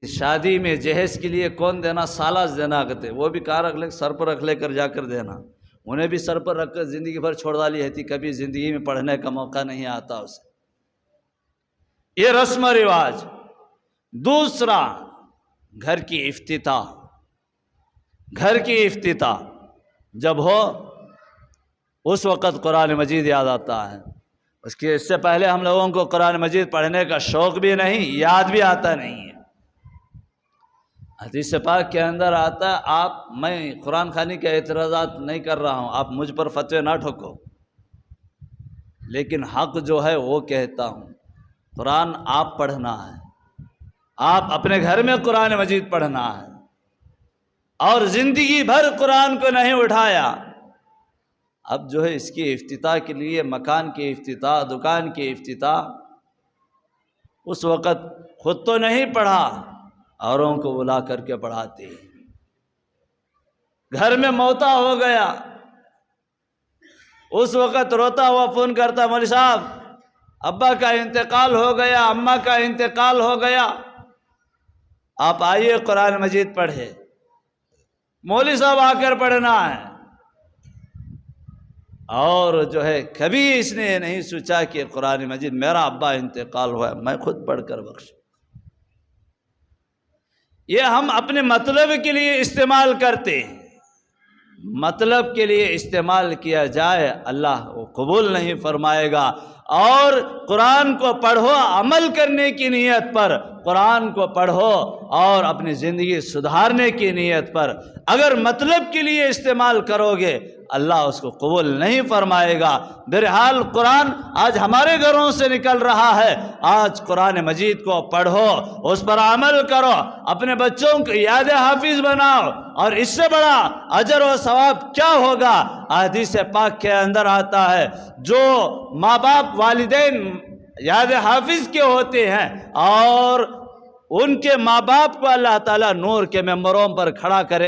شادی میں جہیز کے لیے کون دینا؟ سالاز دینا کہتے، وہ بھی کہاں رکھ لے، سر پر رکھ لے کر جا کر دینا۔ انہیں بھی سر پر رکھ کر زندگی بھر چھوڑ ڈالی ہے، کبھی زندگی میں پڑھنے کا موقع نہیں آتا اسے۔ یہ رسم و رواج۔ دوسرا، گھر کی افتتاح۔ گھر کی افتتاح جب ہو اس وقت قرآن مجید یاد آتا ہے۔ اس سے پہلے ہم لوگوں کو قرآن مجید پڑھنے کا شوق بھی نہیں، یاد بھی آتا نہیں ہے۔ حدیث پاک کے اندر آتا ہے، میں قرآن خوانی کے اعتراضات نہیں کر رہا ہوں، آپ مجھ پر فتوے نہ ٹھوکو، لیکن حق جو ہے وہ کہتا ہوں۔ قرآن آپ پڑھنا ہے، آپ اپنے گھر میں قرآن مجید پڑھنا ہے، اور زندگی بھر قرآن کو نہیں اٹھایا۔ اب جو ہے اس کی افتتاح کے لیے مکان کی افتتاح، دکان کی افتتاح، اس وقت خود تو نہیں پڑھا، اوروں کو بلا کر کے پڑھاتے ہیں۔ گھر میں موتا ہو گیا، اس وقت روتا ہوا فون کرتا، مولوی صاحب ابا کا انتقال ہو گیا، اماں کا انتقال ہو گیا، آپ آئیے قرآن مجید پڑھے۔ مولوی صاحب آ کر پڑھنا ہے۔ اور جو ہے کبھی اس نے یہ نہیں سوچا کہ قرآن مجید میرا ابا انتقال ہوا ہے، میں خود پڑھ کر بخشوں۔ یہ ہم اپنے مطلب کے لیے استعمال کرتے ہیں، مطلب کے لیے استعمال کیا جائے اللہ وہ قبول نہیں فرمائے گا۔ اور قرآن کو پڑھو عمل کرنے کی نیت پر، قرآن کو پڑھو اور اپنی زندگی سدھارنے کی نیت پر۔ اگر مطلب کے لیے استعمال کرو گے اللہ اس کو قبول نہیں فرمائے گا۔ بہرحال قرآن آج ہمارے گھروں سے نکل رہا ہے، آج قرآن مجید کو پڑھو، اس پر عمل کرو، اپنے بچوں کو یاد حافظ بناؤ، اور اس سے بڑا اجر و ثواب کیا ہوگا؟ حدیث پاک کے اندر آتا ہے، جو ماں باپ والدین یاد حافظ کے ہوتے ہیں اور ان کے ماں باپ کو اللہ تعالیٰ نور کے ممبروں پر کھڑا کرے